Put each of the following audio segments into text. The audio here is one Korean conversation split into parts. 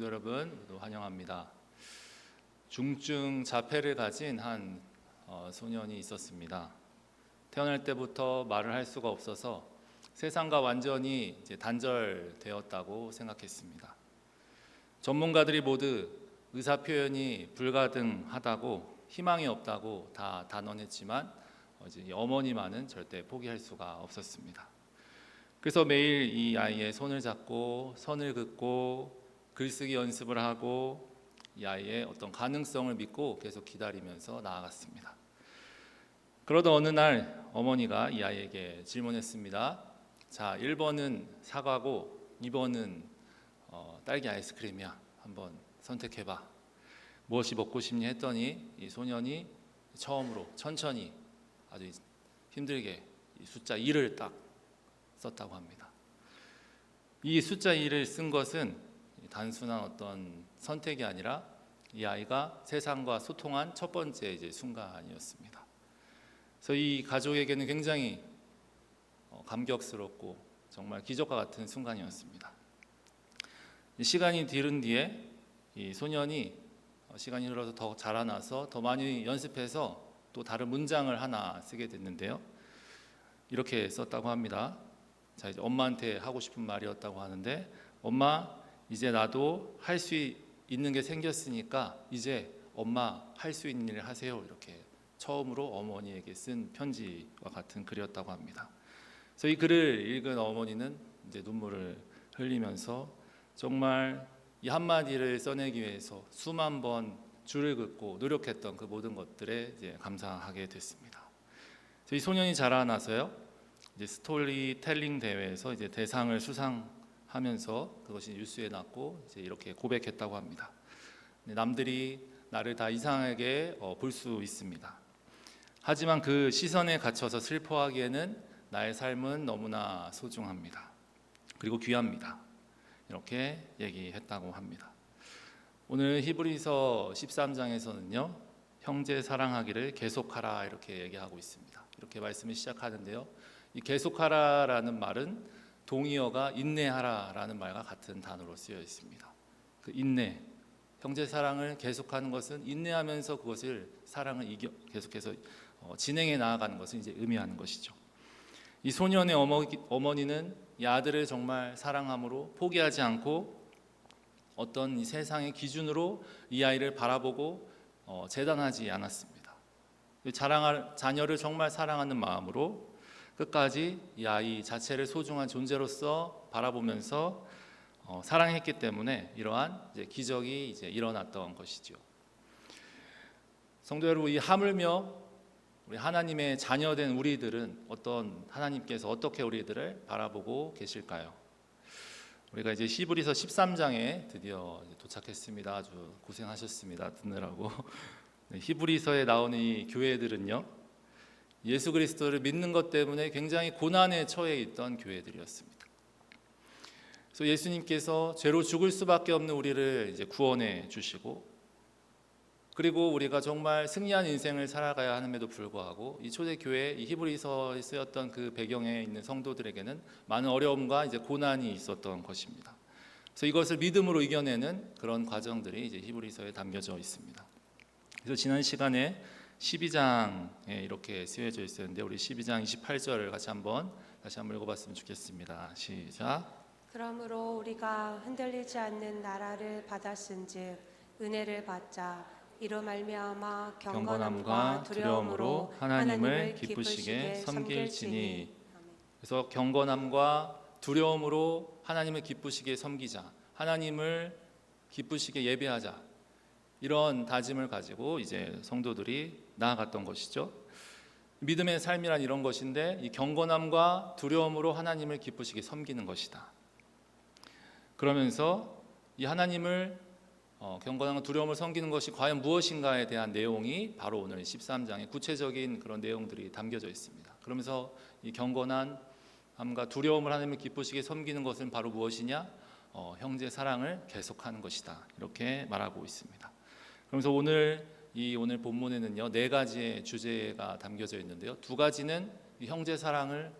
여러분 모두 환영합니다. 중증 자폐를 가진 한 소년이 있었습니다. 태어날 때부터 말을 할 수가 없어서 세상과 완전히 단절되었다고 생각했습니다. 전문가들이 모두 의사 표현이 불가능하다고, 희망이 없다고 다 단언했지만 어머니만은 절대 포기할 수가 없었습니다. 그래서 매일 이 아이의 손을 잡고 선을 긋고 글쓰기 연습을 하고 이 아이의 어떤 가능성을 믿고 계속 기다리면서 나아갔습니다. 그러던 어느 날 어머니가 이 아이에게 질문했습니다. 자, 1번은 사과고 2번은 딸기 아이스크림이야. 한번 선택해봐. 무엇이 먹고 싶니 했더니 이 소년이 처음으로 천천히 아주 힘들게 이 숫자 2를 딱 썼다고 합니다. 이 숫자 2를 쓴 것은 단순한 어떤 선택이 아니라 이 아이가 세상과 소통한 첫 번째 순간이었습니다. 그래서 이 가족에게는 굉장히 감격스럽고 정말 기적과 같은 순간이었습니다. 시간이 뒤른 뒤에 이 소년이 시간이 흘러서 더 자라나서 더 많이 연습해서 또 다른 문장을 하나 쓰게 됐는데요. 이렇게 썼다고 합니다. 자, 이제 엄마한테 하고 싶은 말이었다고 하는데, 엄마, 이제 나도 할 수 있는 게 생겼으니까 이제 엄마 할 수 있는 일을 하세요. 이렇게 처음으로 어머니에게 쓴 편지와 같은 글이었다고 합니다. 그래서 이 글을 읽은 어머니는 이제 눈물을 흘리면서 정말 이 한마디를 써내기 위해서 수만 번 줄을 긋고 노력했던 그 모든 것들에 이제 감사하게 됐습니다. 이 소년이 자라나서요, 이제 스토리텔링 대회에서 이제 대상을 수상하면서 그것이 뉴스에 났고 이제 이렇게 고백했다고 합니다. 남들이 나를 다 이상하게 볼 수 있습니다. 하지만 그 시선에 갇혀서 슬퍼하기에는 나의 삶은 너무나 소중합니다. 그리고 귀합니다. 이렇게 얘기했다고 합니다. 오늘 히브리서 13장에서는요, 형제 사랑하기를 계속하라 이렇게 얘기하고 있습니다. 이렇게 말씀을 시작하는데요, 이 계속하라라는 말은 동의어가 인내하라라는 말과 같은 단어로 쓰여 있습니다. 그 인내, 형제 사랑을 계속하는 것은 인내하면서 그것을 사랑을 계속해서 진행해 나아가는 것을 이제 의미하는 것이죠. 이 소년의 어머니는 이 아들을 정말 사랑함으로 포기하지 않고 어떤 이 세상의 기준으로 이 아이를 바라보고 재단하지 않았습니다. 자녀를 정말 사랑하는 마음으로 끝까지 이 아이 자체를 소중한 존재로서 바라보면서 사랑했기 때문에 이러한 기적이 일어났던 것이죠. 성도 여러분, 이 하물며 우리 하나님의 자녀된 우리들은 하나님께서 어떻게 우리들을 바라보고 계실까요? 우리가 이제 히브리서 13장에 드디어 도착했습니다. 아주 고생하셨습니다. 듣느라고. 히브리서에 나오는 이 교회들은요, 예수 그리스도를 믿는 것 때문에 굉장히 고난에 처해 있던 교회들이었습니다. 그래서 예수님께서 죄로 죽을 수밖에 없는 우리를 이제 구원해 주시고, 그리고 우리가 정말 승리한 인생을 살아가야 함에도 불구하고 이 초대교회 이 히브리서에 쓰였던 그 배경에 있는 성도들에게는 많은 어려움과 고난이 있었던 것입니다. 그래서 이것을 믿음으로 이겨내는 그런 과정들이 이제 히브리서에 담겨져 있습니다. 그래서 지난 시간에 12장에 이렇게 쓰여져 있었는데, 우리 12장 28절을 다시 한번 읽어봤으면 좋겠습니다. 시작. 그러므로 우리가 흔들리지 않는 나라를 받았은즉 은혜를 받자. 이로 말미암아 경건함과 두려움으로 하나님을 기쁘시게 섬길지니. 그래서 경건함과 두려움으로 하나님을 기쁘시게 섬기자, 하나님을 기쁘시게 예배하자, 이런 다짐을 가지고 이제 성도들이 나아갔던 것이죠. 믿음의 삶이란 이런 것인데, 이 경건함과 두려움으로 하나님을 기쁘시게 섬기는 것이다. 그러면서 이 하나님을 경건함과 두려움을 섬기는 것이 과연 무엇인가에 대한 내용이 바로 오늘 13장의 구체적인 그런 내용들이 담겨져 있습니다. 그러면서 이 경건함과 두려움을 하나님을 기쁘시게 섬기는 것은 바로 무엇이냐? 형제 사랑을 계속하는 것이다. 이렇게 말하고 있습니다. 그러면서 오늘 본문에는요, 4가지의 주제가 담겨져 있는데요, 2가지는 형제 사랑을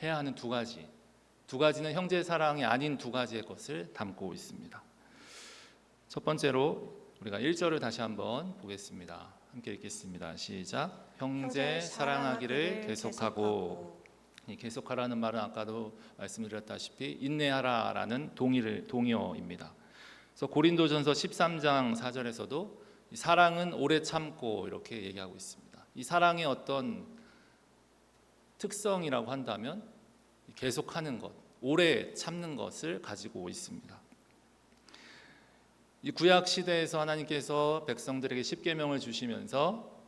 해야 하는 2가지는 형제 사랑이 아닌 2가지의 것을 담고 있습니다. 첫 번째로 우리가 1절을 다시 한번 보겠습니다. 함께 읽겠습니다. 시작. 형제 사랑하기를 계속하고. 이 계속하라는 말은 아까도 말씀드렸다시피 인내하라라는 동의어입니다. 그래서 고린도전서 13장 4절에서도 사랑은 오래 참고 이렇게 얘기하고 있습니다. 이 사랑의 어떤 특성이라고 한다면 계속하는 것, 오래 참는 것을 가지고 있습니다. 이 구약 시대에서 하나님께서 백성들에게 십계명을 주시면서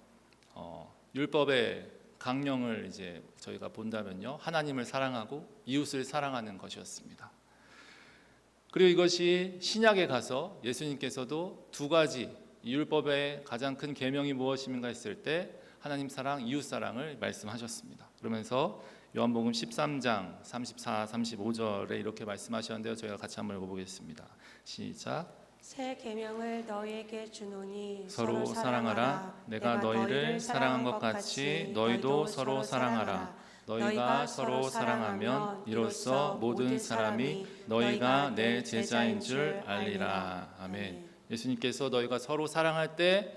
율법의 강령을 이제 저희가 본다면요, 하나님을 사랑하고 이웃을 사랑하는 것이었습니다. 그리고 이것이 신약에 가서 예수님께서도 두 가지, 이 율법의 가장 큰 계명이 무엇인가 했을 때 하나님 사랑, 이웃 사랑을 말씀하셨습니다. 그러면서 요한복음 13장 34, 35절에 이렇게 말씀하셨는데요, 저희가 같이 한번 읽어보겠습니다. 시작. 새 계명을 너희에게 주노니 서로 사랑하라. 내가 너희를 사랑한 것 같이 너희도 서로 사랑하라. 너희가 서로 사랑하면 이로써 모든 사람이 너희가 내 제자인 줄 알리라. 아멘. 예수님께서 너희가 서로 사랑할 때,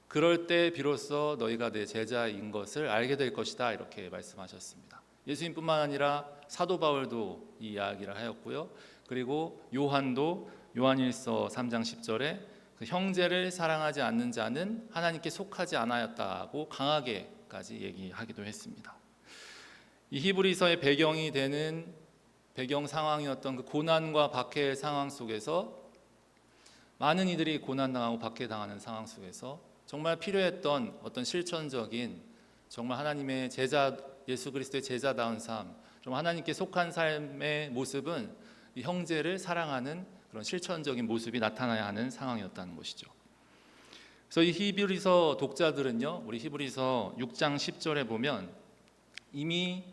그럴 때 비로소 너희가 내 제자인 것을 알게 될 것이다, 이렇게 말씀하셨습니다. 예수님뿐만 아니라 사도 바울도 이 이야기를 하였고요. 그리고 요한도 요한일서 3장 10절에 그 형제를 사랑하지 않는 자는 하나님께 속하지 않았다고 강하게까지 얘기하기도 했습니다. 이 히브리서의 배경이 되는 배경 상황이었던 그 고난과 박해의 상황 속에서, 많은 이들이 고난당하고 박해당하는 상황 속에서 정말 필요했던 어떤 실천적인, 정말 하나님의 제자, 예수 그리스도의 제자다운 삶, 좀 하나님께 속한 삶의 모습은 이 형제를 사랑하는 그런 실천적인 모습이 나타나야 하는 상황이었다는 것이죠. 그래서 이 히브리서 독자들은요, 우리 히브리서 6장 10절에 보면 이미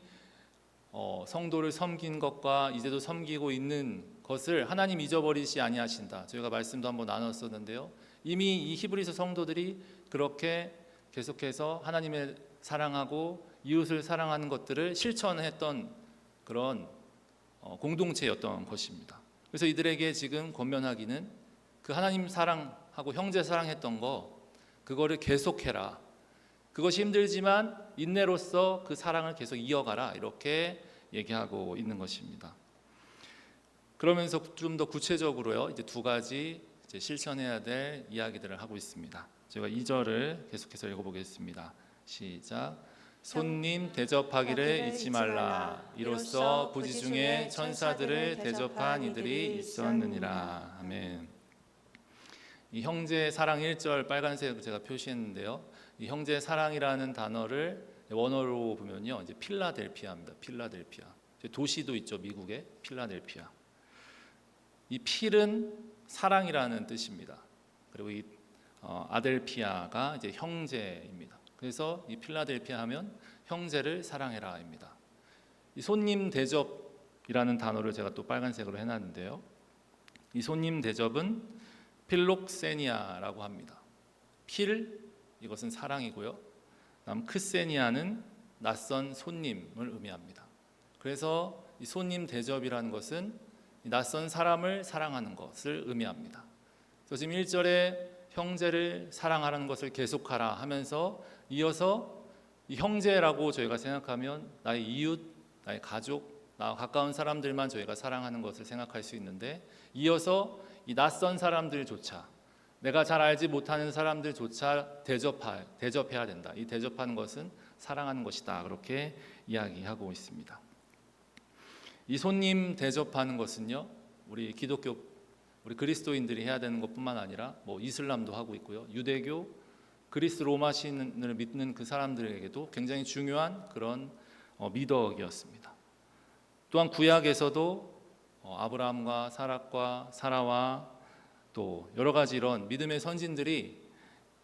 성도를 섬긴 것과 이제도 섬기고 있는 것을 하나님 잊어버리지 아니하신다, 저희가 말씀도 한번 나눴었는데요. 이미 이 히브리서 성도들이 그렇게 계속해서 하나님을 사랑하고 이웃을 사랑하는 것들을 실천했던 그런 공동체였던 것입니다. 그래서 이들에게 지금 권면하기는 그 하나님 사랑하고 형제 사랑했던 거, 그거를 계속해라. 그것이 힘들지만 인내로서 그 사랑을 계속 이어가라, 이렇게 얘기하고 있는 것입니다. 그러면서 좀 더 구체적으로요, 이제 두 가지 이제 실천해야 될 이야기들을 하고 있습니다. 제가 2절을 계속해서 읽어보겠습니다. 시작. 손님 대접하기를 잊지 말라. 이로써 부지 중에 천사들을 대접한 이들이 있었느니라. 아멘. 이 형제 사랑 1절 빨간색으로 제가 표시했는데요, 이 형제 사랑이라는 단어를 원어로 보면요, 이제 필라델피아입니다. 필라델피아. 도시도 있죠, 미국에. 필라델피아. 이 필은 사랑이라는 뜻입니다. 그리고 이 아델피아가 이제 형제입니다. 그래서 이 필라델피아 하면 형제를 사랑해라입니다. 이 손님 대접이라는 단어를 제가 또 빨간색으로 해놨는데요, 이 손님 대접은 필록세니아라고 합니다. 필, 이것은 사랑이고요, 다음 크세니아는 낯선 손님을 의미합니다. 그래서 이 손님 대접이라는 것은 낯선 사람을 사랑하는 것을 의미합니다. 그래서 지금 1절에 형제를 사랑하라는 것을 계속하라 하면서 이어서 이 형제라고 저희가 생각하면 나의 이웃, 나의 가족, 나와 가까운 사람들만 저희가 사랑하는 것을 생각할 수 있는데, 이어서 이 낯선 사람들조차, 내가 잘 알지 못하는 사람들조차 대접해야 된다. 이 대접하는 것은 사랑하는 것이다, 그렇게 이야기하고 있습니다. 이 손님 대접하는 것은요, 우리 기독교, 우리 그리스도인들이 해야 되는 것뿐만 아니라 뭐 이슬람도 하고 있고요, 유대교, 그리스 로마 신을 믿는 그 사람들에게도 굉장히 중요한 그런 미덕이었습니다. 또한 구약에서도 아브라함과 사라와 또 여러 가지 이런 믿음의 선진들이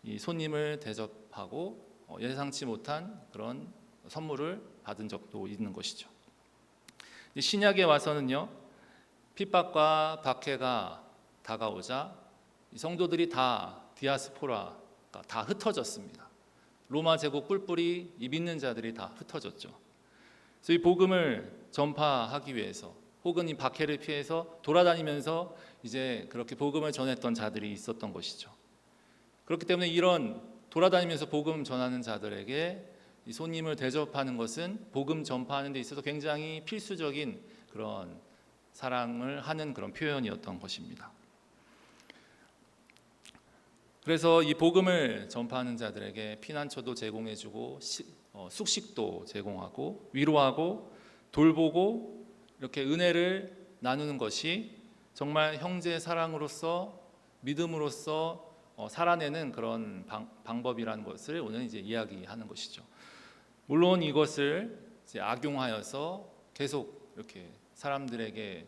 이 손님을 대접하고 예상치 못한 그런 선물을 받은 적도 있는 것이죠. 신약에 와서는요, 핍박과 박해가 다가오자 이 성도들이 다 디아스포라, 다 흩어졌습니다. 로마 제국 뿔뿔이 이 믿는 자들이 다 흩어졌죠. 그래서 이 복음을 전파하기 위해서, 혹은 이 박해를 피해서 돌아다니면서 이제 그렇게 복음을 전했던 자들이 있었던 것이죠. 그렇기 때문에 이런 돌아다니면서 복음 전하는 자들에게 이 손님을 대접하는 것은 복음 전파하는 데 있어서 굉장히 필수적인 그런 사랑을 하는 그런 표현이었던 것입니다. 그래서 이 복음을 전파하는 자들에게 피난처도 제공해주고 숙식도 제공하고 위로하고 돌보고 이렇게 은혜를 나누는 것이 정말 형제 사랑으로서 믿음으로서 살아내는 그런 방법이라는 것을 오늘 이제 이야기하는 것이죠. 물론 이것을 이제 악용하여서 계속 이렇게 사람들에게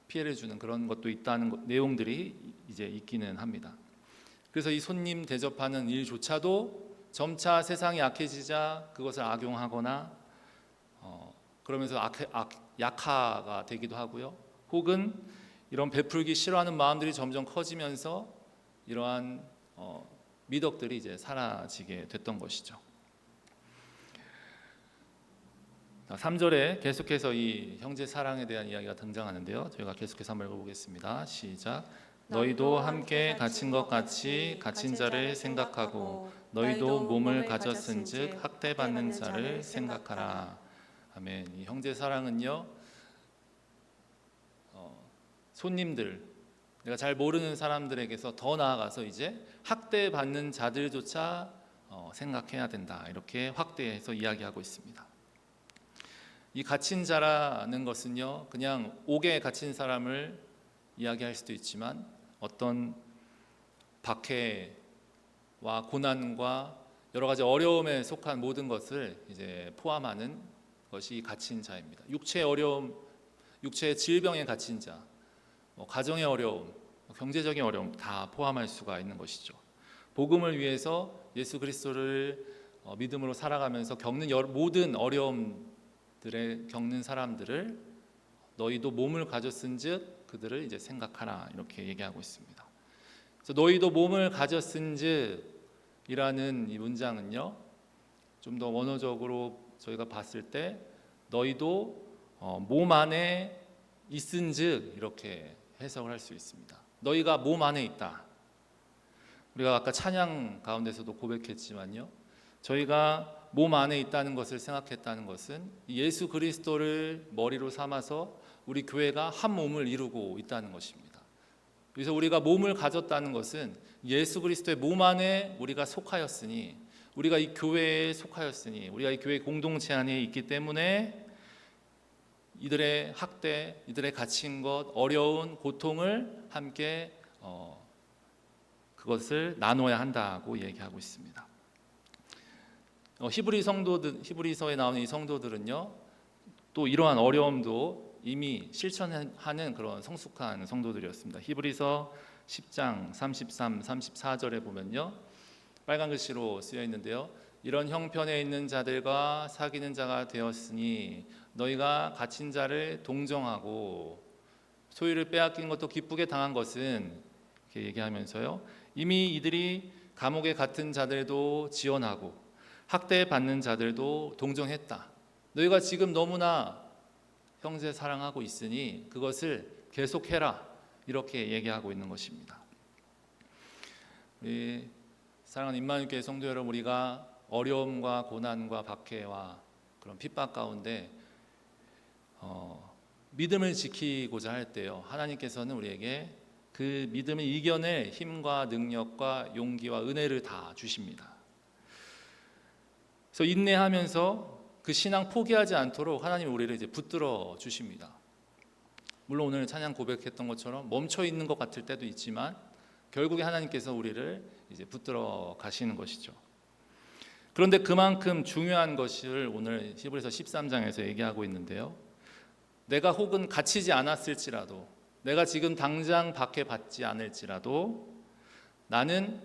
피해를 주는 그런 것도 있다는 내용들이 이제 있기는 합니다. 그래서 이 손님 대접하는 일조차도 점차 세상이 약해지자 그것을 악용하거나 그러면서 약화가 되기도 하고요. 혹은 이런 베풀기 싫어하는 마음들이 점점 커지면서 이러한 미덕들이 이제 사라지게 됐던 것이죠. 3절에 계속해서 이 형제 사랑에 대한 이야기가 등장하는데요. 저희가 계속해서 한번 읽어보겠습니다. 시작. 너희도 함께 갇힌 것 같이 갇힌 자를 생각하고 너희도 몸을 가졌은즉 학대받는 자를 생각하라. 아멘. 이 형제 사랑은요, 손님들, 내가 잘 모르는 사람들에게서 더 나아가서 이제 학대받는 자들조차 생각해야 된다. 이렇게 확대해서 이야기하고 있습니다. 이 갇힌 자라는 것은요, 그냥 옥에 갇힌 사람을 이야기할 수도 있지만 어떤 박해와 고난과 여러 가지 어려움에 속한 모든 것을 이제 포함하는 것이 갇힌 자입니다. 육체의 어려움, 육체의 질병에 갇힌 자, 가정의 어려움, 경제적인 어려움 다 포함할 수가 있는 것이죠. 복음을 위해서 예수 그리스도를 믿음으로 살아가면서 겪는 모든 어려움들에 겪는 사람들을 너희도 몸을 가졌은즉 그들을 이제 생각하라 이렇게 얘기하고 있습니다. 그래서 너희도 몸을 가졌은즉이라는 이 문장은요, 좀 더 원어적으로 저희가 봤을 때 너희도 몸 안에 있은즉 이렇게 해석을 할 수 있습니다. 너희가 몸 안에 있다. 우리가 아까 찬양 가운데서도 고백했지만요, 저희가 몸 안에 있다는 것을 생각했다는 것은 예수 그리스도를 머리로 삼아서 우리 교회가 한 몸을 이루고 있다는 것입니다. 그래서 우리가 몸을 가졌다는 것은 예수 그리스도의 몸 안에 우리가 속하였으니, 우리가 이 교회에 속하였으니, 우리가 이 교회 공동체 안에 있기 때문에 이들의 학대, 이들의 갇힌 것, 어려운 고통을 함께 그것을 나눠야 한다고 얘기하고 있습니다. 히브리서에 나오는 이 성도들은요, 또 이러한 어려움도 이미 실천하는 그런 성숙한 성도들이었습니다. 히브리서 10장 33, 34절에 보면요, 빨간 글씨로 쓰여 있는데요, 이런 형편에 있는 자들과 사귀는 자가 되었으니 너희가 갇힌 자를 동정하고 소유를 빼앗긴 것도 기쁘게 당한 것은, 이렇게 얘기하면서요, 이미 이들이 감옥에 갇힌 자들도 지원하고 학대받는 자들도 동정했다. 너희가 지금 너무나 형제 사랑하고 있으니 그것을 계속해라. 이렇게 얘기하고 있는 것입니다. 우리 사랑하는 임마누엘교회 성도 여러분, 우리가 어려움과 고난과 박해와 그런 핍박 가운데 믿음을 지키고자 할 때요, 하나님께서는 우리에게 그 믿음을 이겨낼 힘과 능력과 용기와 은혜를 다 주십니다. 그래서 인내하면서 그 신앙 포기하지 않도록 하나님이 우리를 이제 붙들어 주십니다. 물론 오늘 찬양 고백했던 것처럼 멈춰 있는 것 같을 때도 있지만 결국에 하나님께서 우리를 이제 붙들어 가시는 것이죠. 그런데 그만큼 중요한 것을 오늘 히브리서 13장에서 얘기하고 있는데요, 내가 혹은 갇히지 않았을지라도, 내가 지금 당장 박해받지 않을지라도 나는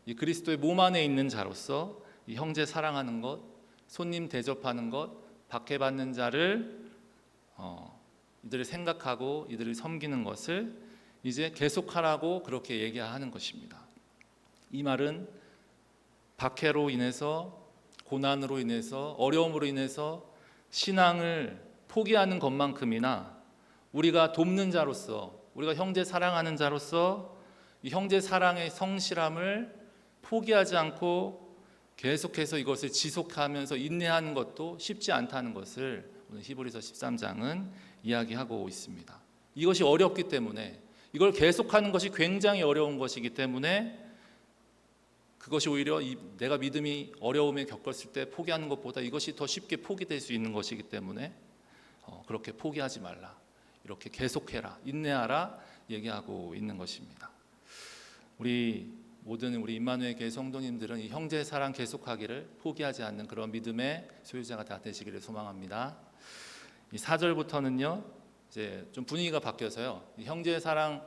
이 그리스도의 몸 안에 있는 자로서 이 형제 사랑하는 것, 손님 대접하는 것, 박해받는 자를 이들을 생각하고 이들을 섬기는 것을 이제 계속하라고 그렇게 얘기하는 것입니다. 이 말은 박해로 인해서, 고난으로 인해서, 어려움으로 인해서 신앙을 포기하는 것만큼이나 우리가 돕는 자로서, 우리가 형제 사랑하는 자로서 이 형제 사랑의 성실함을 포기하지 않고 계속해서 이것을 지속하면서 인내하는 것도 쉽지 않다는 것을 오늘 히브리서 13장은 이야기하고 있습니다. 이것이 어렵기 때문에, 이걸 계속하는 것이 굉장히 어려운 것이기 때문에, 그것이 오히려 내가 믿음이 어려움에 겪었을 때 포기하는 것보다 이것이 더 쉽게 포기될 수 있는 것이기 때문에 그렇게 포기하지 말라, 이렇게 계속해라, 인내하라 얘기하고 있는 것입니다. 우리 모든 우리 임마누엘 교회 성도님들은 이 형제 사랑 계속하기를 포기하지 않는 그런 믿음의 소유자가 다 되시기를 소망합니다. 이 4절부터는요, 이제 좀 분위기가 바뀌어서요, 이 형제 사랑의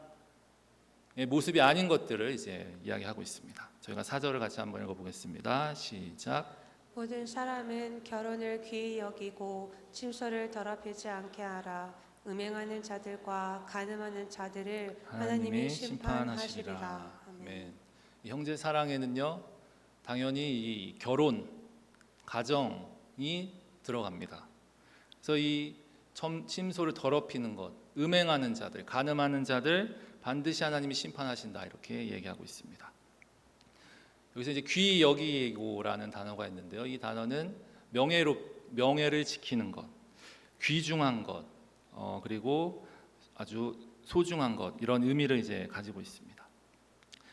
모습이 아닌 것들을 이제 이야기하고 있습니다. 저희가 4절을 같이 한번 읽어보겠습니다. 시작. 모든 사람은 결혼을 귀히 여기고 침소를 더럽히지 않게 하라. 음행하는 자들과 간음하는 자들을 하나님이 심판하시리라. 아멘. 이 형제 사랑에는요, 당연히 이 결혼, 가정이 들어갑니다. 그래서 이 침소를 더럽히는 것, 음행하는 자들, 간음하는 자들 반드시 하나님이 심판하신다, 이렇게 얘기하고 있습니다. 여기서 이제 귀히 여기고라는 단어가 있는데요, 이 단어는 명예를 지키는 것, 귀중한 것, 그리고 아주 소중한 것, 이런 의미를 이제 가지고 있습니다.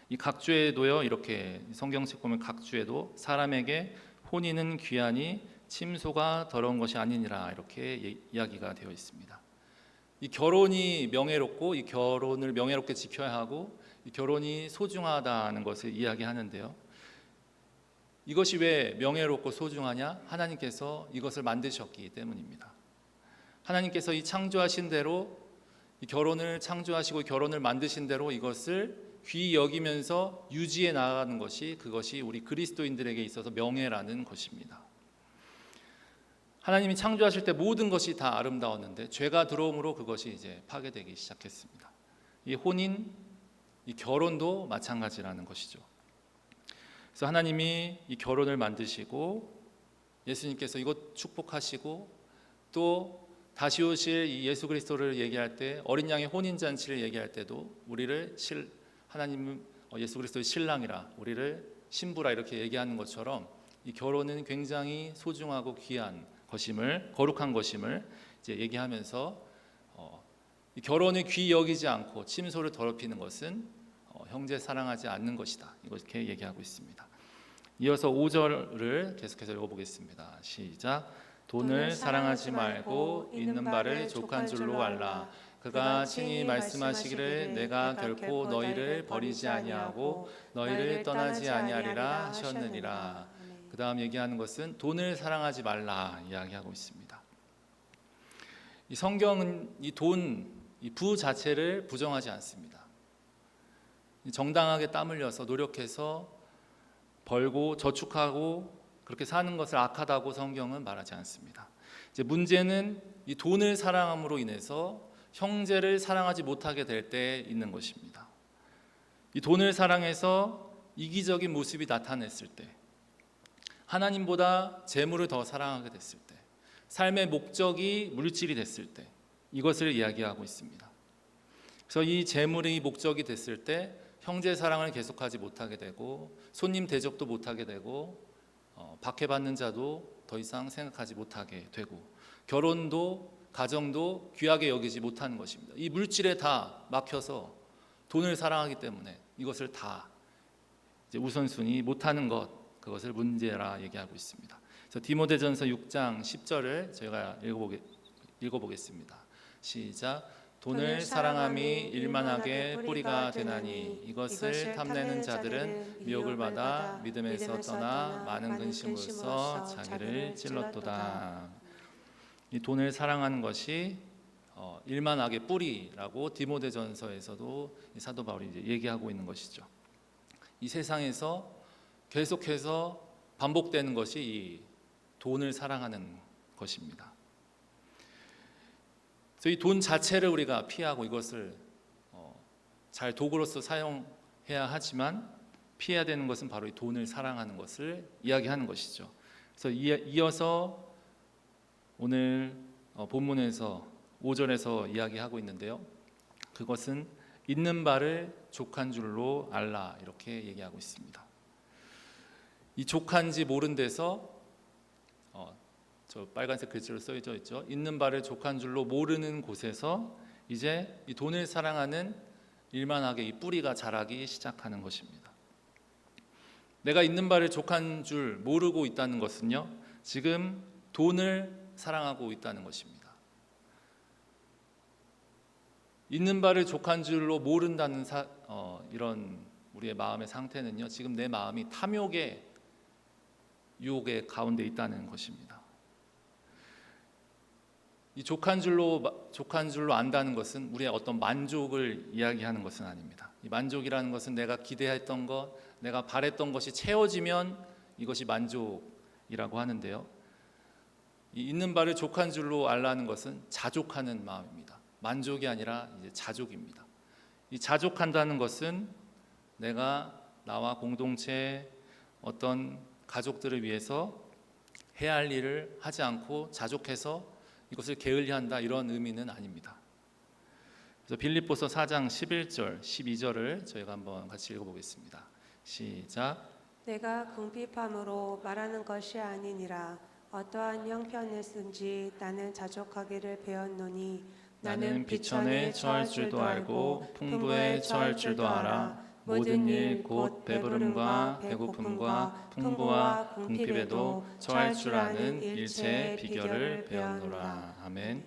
이 각주에도요, 이렇게 성경책 보면 각주에도 사람에게 혼인은 귀하니 침소가 더러운 것이 아니니라, 이렇게 이야기가 되어 있습니다. 이 결혼이 명예롭고, 이 결혼을 명예롭게 지켜야 하고, 이 결혼이 소중하다는 것을 이야기하는데요, 이것이 왜 명예롭고 소중하냐? 하나님께서 이것을 만드셨기 때문입니다. 하나님께서 이 창조하신 대로, 이 결혼을 창조하시고 결혼을 만드신 대로 이것을 귀히 여기면서 유지해 나가는 것이, 그것이 우리 그리스도인들에게 있어서 명예라는 것입니다. 하나님이 창조하실 때 모든 것이 다 아름다웠는데 죄가 들어옴으로 그것이 이제 파괴되기 시작했습니다. 이 혼인, 이 결혼도 마찬가지라는 것이죠. 그래서 하나님이 이 결혼을 만드시고 예수님께서 이것 축복하시고, 또 다시 오실 이 예수 그리스도를 얘기할 때, 어린 양의 혼인 잔치를 얘기할 때도 우리를 하나님 예수 그리스도의 신랑이라, 우리를 신부라 이렇게 얘기하는 것처럼 이 결혼은 굉장히 소중하고 귀한 것임을, 거룩한 것임을 이제 얘기하면서 이 결혼을 귀히 여기지 않고 침소를 더럽히는 것은 형제 사랑하지 않는 것이다, 이렇게 얘기하고 있습니다. 이어서 5절을 계속해서 읽어보겠습니다. 시작. 돈을 사랑하지 말고 있는 바를 족한 줄로 알라. 그가 친히 말씀하시기를 내가 결코 너희를 버리지 아니하고 너희를 떠나지 아니하리라 하셨느니라. 그 다음 얘기하는 것은 돈을 사랑하지 말라 이야기하고 있습니다. 이 성경은 이 돈, 이 부 자체를 부정하지 않습니다. 정당하게 땀 흘려서 노력해서 벌고 저축하고 그렇게 사는 것을 악하다고 성경은 말하지 않습니다. 이제 문제는 이 돈을 사랑함으로 인해서 형제를 사랑하지 못하게 될 때 있는 것입니다. 이 돈을 사랑해서 이기적인 모습이 나타났을 때, 하나님보다 재물을 더 사랑하게 됐을 때, 삶의 목적이 물질이 됐을 때, 이것을 이야기하고 있습니다. 그래서 이 재물이 목적이 됐을 때 형제 사랑을 계속하지 못하게 되고, 손님 대접도 못하게 되고, 박해받는 자도 더 이상 생각하지 못하게 되고, 결혼도 가정도 귀하게 여기지 못하는 것입니다. 이 물질에 다 막혀서 돈을 사랑하기 때문에 이것을 다 이제 우선순위 못하는 것, 그것을 문제라 얘기하고 있습니다. 그래서 디모데전서 6장 10절을 저희가 읽어보겠습니다. 시작. 돈을 사랑함이 일만하게 뿌리가 되나니 이것을 탐내는 자들은 미혹을 받아 믿음에서 떠나 많은 근심으로써 자기를 찔렀도다. 이 돈을 사랑하는 것이 일만하게 뿌리라고 디모데전서에서도 사도 바울이 이제 얘기하고 있는 것이죠. 이 세상에서 계속해서 반복되는 것이 이 돈을 사랑하는 것입니다. 그래서 이 돈 자체를 우리가 피하고 이것을 잘 도구로서 사용해야 하지만 피해야 되는 것은 바로 이 돈을 사랑하는 것을 이야기하는 것이죠. 그래서 이어서 오늘 본문에서 5절에서 이야기하고 있는데요. 그것은 있는 바를 족한 줄로 알라 이렇게 얘기하고 있습니다. 이 족한지 모른 데서 저 빨간색 글자로 써져 있죠. 있는 바를 족한 줄로 모르는 곳에서 이제 이 돈을 사랑하는 일만하게 이 뿌리가 자라기 시작하는 것입니다. 내가 있는 바를 족한 줄 모르고 있다는 것은요, 지금 돈을 사랑하고 있다는 것입니다. 있는 바를 족한 줄로 모른다는 이런 우리의 마음의 상태는요, 지금 내 마음이 탐욕의 유혹의 가운데 있다는 것입니다. 이 족한 줄로 안다는 것은 우리의 어떤 만족을 이야기하는 것은 아닙니다. 이 만족이라는 것은 내가 기대했던 것, 내가 바랬던 것이 채워지면 이것이 만족이라고 하는데요. 이 있는 바를 족한 줄로 알라는 것은 자족하는 마음입니다. 만족이 아니라 이제 자족입니다. 이 자족한다는 것은 내가 나와 공동체 어떤 가족들을 위해서 해야 할 일을 하지 않고 자족해서 이것을 게을리한다 이런 의미는 아닙니다. 그래서 빌립보서 4장 11절, 12절을 저희가 한번 같이 읽어보겠습니다. 시작. 내가 궁핍함으로 말하는 것이 아니니라. 어떠한 형편에든지 나는 자족하기를 배웠노니 나는 비천에 처할 줄도 알고 풍부에 처할 줄도 알아. 모든 일 곧 배부름과 배고픔과 풍부와 궁핍에도 처할 줄 아는 일체의 비결을 배웠노라. 아멘.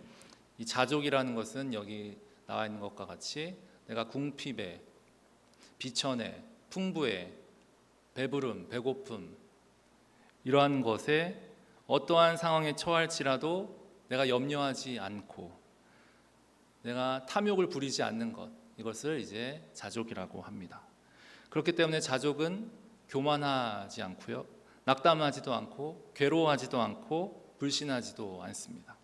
이 자족이라는 것은 여기 나와 있는 것과 같이 내가 궁핍에, 비천에, 풍부에, 배부름, 배고픔 이러한 것에 어떠한 상황에 처할지라도 내가 염려하지 않고 내가 탐욕을 부리지 않는 것, 이것을 이제 자족이라고 합니다. 그렇기 때문에 자족은 교만하지 않고요, 낙담하지도 않고 괴로워하지도 않고 불신하지도 않습니다.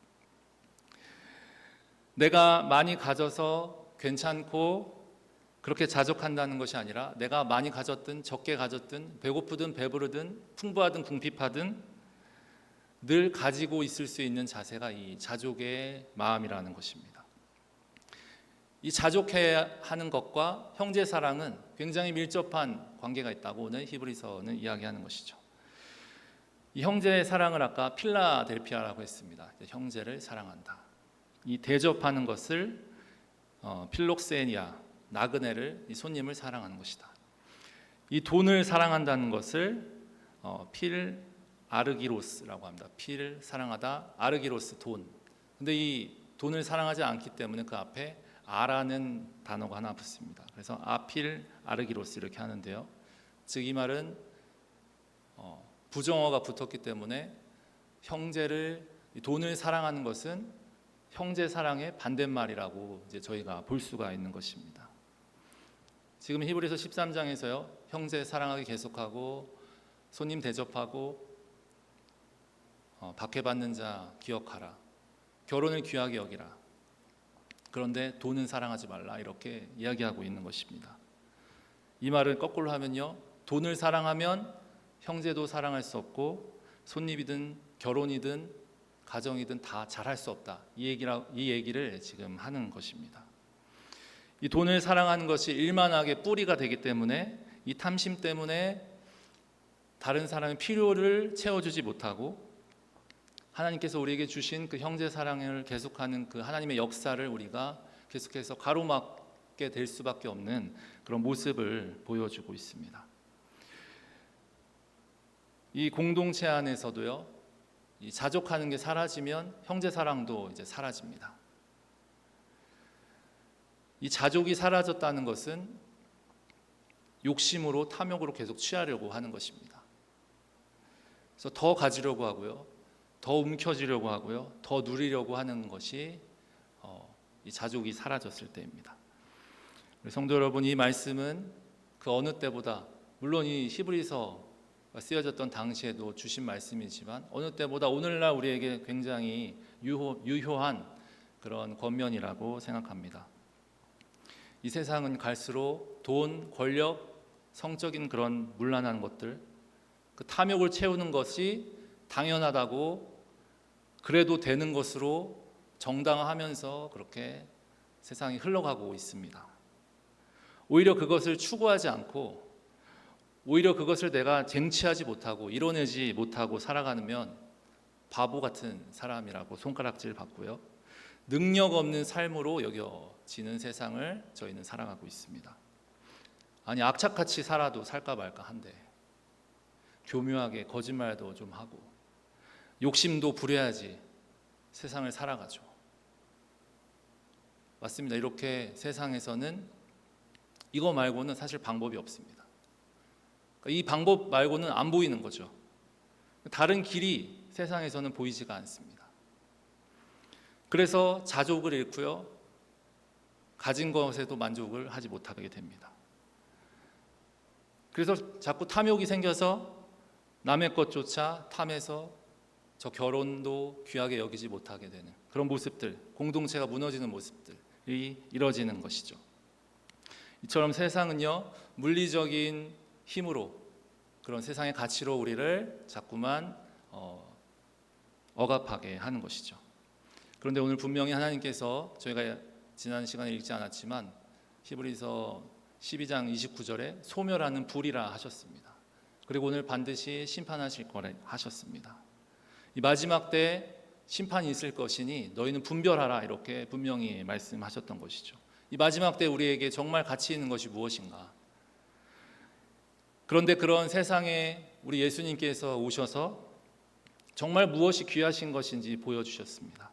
내가 많이 가져서 괜찮고 그렇게 자족한다는 것이 아니라 내가 많이 가졌든 적게 가졌든 배고프든 배부르든 풍부하든 궁핍하든 늘 가지고 있을 수 있는 자세가 이 자족의 마음이라는 것입니다. 이 자족해야 하는 것과 형제 사랑은 굉장히 밀접한 관계가 있다고 오늘 히브리서는 이야기하는 것이죠. 이 형제의 사랑을 아까 필라델피아라고 했습니다. 형제를 사랑한다. 이 대접하는 것을 필록세니아, 나그네를, 이 손님을 사랑하는 것이다. 이 돈을 사랑한다는 것을 필 아르기로스라고 합니다. 필 사랑하다, 아르기로스 돈. 근데 이 돈을 사랑하지 않기 때문에 그 앞에 아라는 단어가 하나 붙습니다. 그래서 아필 아르기로스 이렇게 하는데요. 즉 이 말은 부정어가 붙었기 때문에 형제를, 돈을 사랑하는 것은 형제 사랑의 반대말이라고 이제 저희가 볼 수가 있는 것입니다. 지금 히브리서 13장에서요, 형제 사랑하기 계속하고 손님 대접하고 박해받는 자 기억하라, 결혼을 귀하게 여기라, 그런데 돈은 사랑하지 말라 이렇게 이야기하고 있는 것입니다. 이 말을 거꾸로 하면요, 돈을 사랑하면 형제도 사랑할 수 없고 손님이든 결혼이든 가정이든 다 잘할 수 없다, 이 얘기를 지금 하는 것입니다. 이 돈을 사랑하는 것이 일만하게 뿌리가 되기 때문에 이 탐심 때문에 다른 사람의 필요를 채워주지 못하고 하나님께서 우리에게 주신 그 형제 사랑을 계속하는 그 하나님의 역사를 우리가 계속해서 가로막게 될 수밖에 없는 그런 모습을 보여주고 있습니다. 이 공동체 안에서도요, 이 자족하는 게 사라지면 형제 사랑도 이제 사라집니다. 이 자족이 사라졌다는 것은 욕심으로, 탐욕으로 계속 취하려고 하는 것입니다. 그래서 더 가지려고 하고요, 더 움켜쥐려고 하고요, 더 누리려고 하는 것이 이 자족이 사라졌을 때입니다. 성도 여러분, 이 말씀은 그 어느 때보다, 물론 이 히브리서가 쓰여졌던 당시에도 주신 말씀이지만 어느 때보다 오늘날 우리에게 굉장히 유효한 그런 권면이라고 생각합니다. 이 세상은 갈수록 돈, 권력, 성적인 그런 문란한 것들, 그 탐욕을 채우는 것이 당연하다고, 그래도 되는 것으로 정당화하면서 그렇게 세상이 흘러가고 있습니다. 오히려 그것을 추구하지 않고 오히려 그것을 내가 쟁취하지 못하고 이뤄내지 못하고 살아가면 바보 같은 사람이라고 손가락질 받고요. 능력 없는 삶으로 여겨지는 세상을 저희는 살아가고 있습니다. 아니 악착같이 살아도 살까 말까 한데 교묘하게 거짓말도 좀 하고 욕심도 부려야지 세상을 살아가죠. 맞습니다. 이렇게 세상에서는 이거 말고는 사실 방법이 없습니다. 이 방법 말고는 안 보이는 거죠. 다른 길이 세상에서는 보이지가 않습니다. 그래서 자족을 잃고요. 가진 것에도 만족을 하지 못하게 됩니다. 그래서 자꾸 탐욕이 생겨서 남의 것조차 탐해서 저 결혼도 귀하게 여기지 못하게 되는 그런 모습들, 공동체가 무너지는 모습들이 이뤄지는 것이죠. 이처럼 세상은요, 물리적인 힘으로 그런 세상의 가치로 우리를 자꾸만 억압하게 하는 것이죠. 그런데 오늘 분명히 하나님께서 저희가 지난 시간에 읽지 않았지만 히브리서 12장 29절에 소멸하는 불이라 하셨습니다. 그리고 오늘 반드시 심판하실 거라 하셨습니다. 이 마지막 때 심판이 있을 것이니 너희는 분별하라 이렇게 분명히 말씀하셨던 것이죠. 이 마지막 때 우리에게 정말 가치 있는 것이 무엇인가? 그런데 그런 세상에 우리 예수님께서 오셔서 정말 무엇이 귀하신 것인지 보여주셨습니다.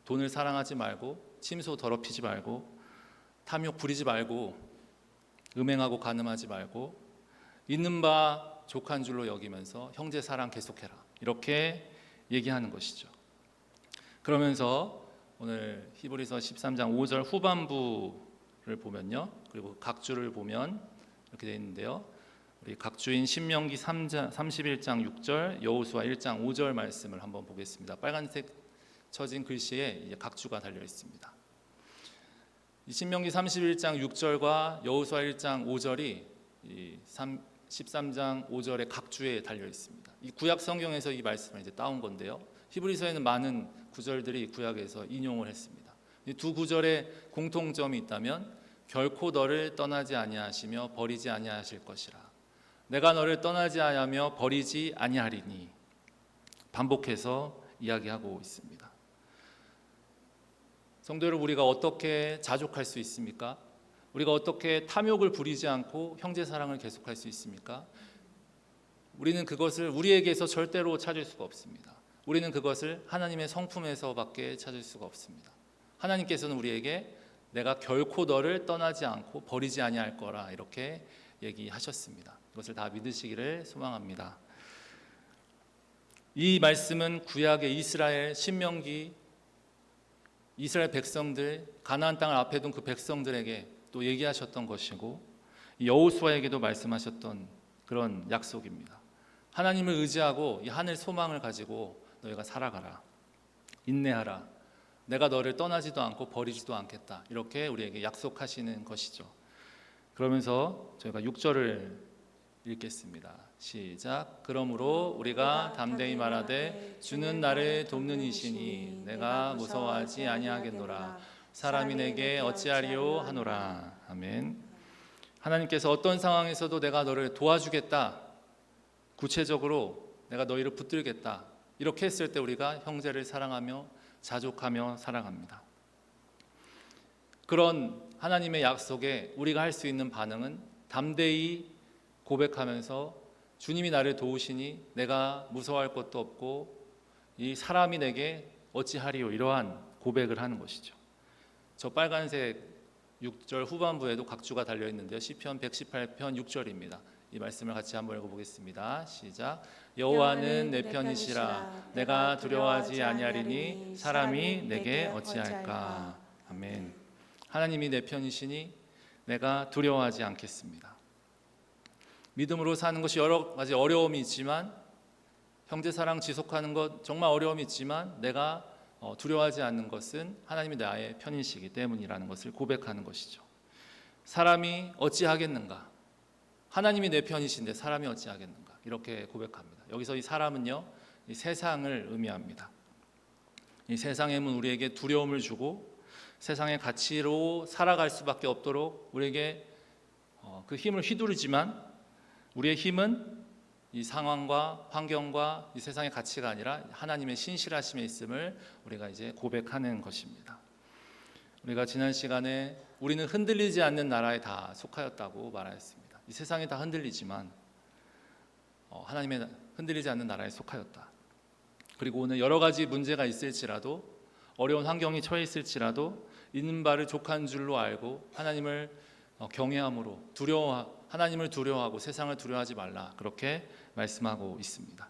돈을 사랑하지 말고 침소 더럽히지 말고 탐욕 부리지 말고 음행하고 간음하지 말고 있는 바 족한 줄로 여기면서 형제 사랑 계속해라 이렇게 얘기하는 것이죠. 그러면서 오늘 히브리서 13장 5절 후반부를 보면요, 그리고 각주를 보면 이렇게 되어 있는데요, 우리 각주인 신명기 31장 6절, 여호수아 1장 5절 말씀을 한번 보겠습니다. 빨간색 쳐진 글씨에 각주가 달려 있습니다. 이 신명기 31장 6절과 여호수아 1장 5절이 13장 5절의 각주에 달려 있습니다. 이 구약 성경에서 이 말씀을 이제 따온 건데요. 히브리서에는 많은 구절들이 구약에서 인용을 했습니다. 이 두 구절에 공통점이 있다면 결코 너를 떠나지 아니하시며 버리지 아니하실 것이라. 내가 너를 떠나지 아니하며 버리지 아니하리니 반복해서 이야기하고 있습니다. 성도 여러분, 우리가 어떻게 자족할 수 있습니까? 우리가 어떻게 탐욕을 부리지 않고 형제 사랑을 계속할 수 있습니까? 우리는 그것을 우리에게서 절대로 찾을 수가 없습니다. 우리는 그것을 하나님의 성품에서밖에 찾을 수가 없습니다. 하나님께서는 우리에게 내가 결코 너를 떠나지 않고 버리지 아니할 거라 이렇게 얘기하셨습니다. 그것을 다 믿으시기를 소망합니다. 이 말씀은 구약의 이스라엘 신명기 이스라엘 백성들 가나안 땅을 앞에 둔 그 백성들에게 또 얘기하셨던 것이고 여호수아에게도 말씀하셨던 그런 약속입니다. 하나님을 의지하고 이 하늘 소망을 가지고 너희가 살아가라, 인내하라, 내가 너를 떠나지도 않고 버리지도 않겠다 이렇게 우리에게 약속하시는 것이죠. 그러면서 저희가 6절을 읽겠습니다. 시작. 그러므로 우리가 담대히 말하되 주는 나를 돕는 이시니 내가 무서워하지 아니하겠노라. 사람이 내게 어찌하리요 하노라. 아멘. 하나님께서 어떤 상황에서도 내가 너를 도와주겠다, 구체적으로 내가 너희를 붙들겠다 이렇게 했을 때 우리가 형제를 사랑하며 자족하며 살아갑니다. 그런 하나님의 약속에 우리가 할 수 있는 반응은 담대히 고백하면서 주님이 나를 도우시니 내가 무서워할 것도 없고 이 사람이 내게 어찌하리요 이러한 고백을 하는 것이죠. 저 빨간색 6절 후반부에도 각주가 달려 있는데요. 시편 118편 6절입니다. 이 말씀을 같이 한번 읽어보겠습니다. 시작. 여호와는 내 편이시라. 내가 두려워하지 아니하리니 사람이 내게 어찌할까. 아멘. 하나님이 내 편이시니 내가 두려워하지 않겠습니다. 믿음으로 사는 것이 여러 가지 어려움이 있지만, 형제 사랑 지속하는 것 정말 어려움이 있지만 내가 두려워하지 않는 것은 하나님이 나의 편이시기 때문이라는 것을 고백하는 것이죠. 사람이 어찌하겠는가? 하나님이 내 편이신데 사람이 어찌하겠는가? 이렇게 고백합니다. 여기서 이 사람은요, 이 세상을 의미합니다. 이 세상의 문 우리에게 두려움을 주고 세상의 가치로 살아갈 수밖에 없도록 우리에게 그 힘을 휘두르지만 우리의 힘은 이 상황과 환경과 이 세상의 가치가 아니라 하나님의 신실하심에 있음을 우리가 이제 고백하는 것입니다. 우리가 지난 시간에 우리는 흔들리지 않는 나라에 다 속하였다고 말하였습니다. 이 세상이 다 흔들리지만 하나님의 흔들리지 않는 나라에 속하였다. 그리고 오늘 여러 가지 문제가 있을지라도 어려운 환경이 처해 있을지라도 있는 바를 족한 줄로 알고 하나님을 경외함으로 하나님을 두려워하고 세상을 두려워하지 말라, 그렇게 말씀하고 있습니다.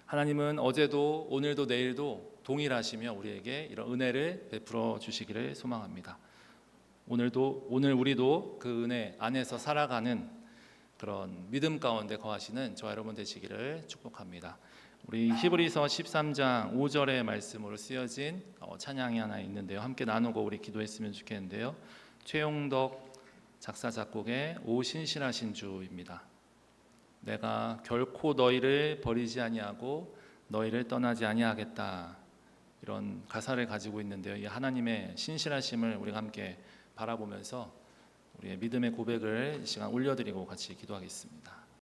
하나님은 어제도 오늘도 내일도 동일하시며 우리에게 이런 은혜를 베풀어 주시기를 소망합니다. 오늘 우리도 그 은혜 안에서 살아가는 그런 믿음 가운데 거하시는 저와 여러분 되시기를 축복합니다. 우리 히브리서 13장 5절의 말씀으로 쓰여진 찬양이 하나 있는데요. 함께 나누고 우리 기도했으면 좋겠는데요. 최용덕 작사 작곡의 오 신실하신 주입니다. 내가 결코 너희를 버리지 아니하고 너희를 떠나지 아니하겠다, 이런 가사를 가지고 있는데요. 이 하나님의 신실하심을 우리가 함께 바라보면서 우리의 믿음의 고백을 이 시간 올려드리고 같이 기도하겠습니다.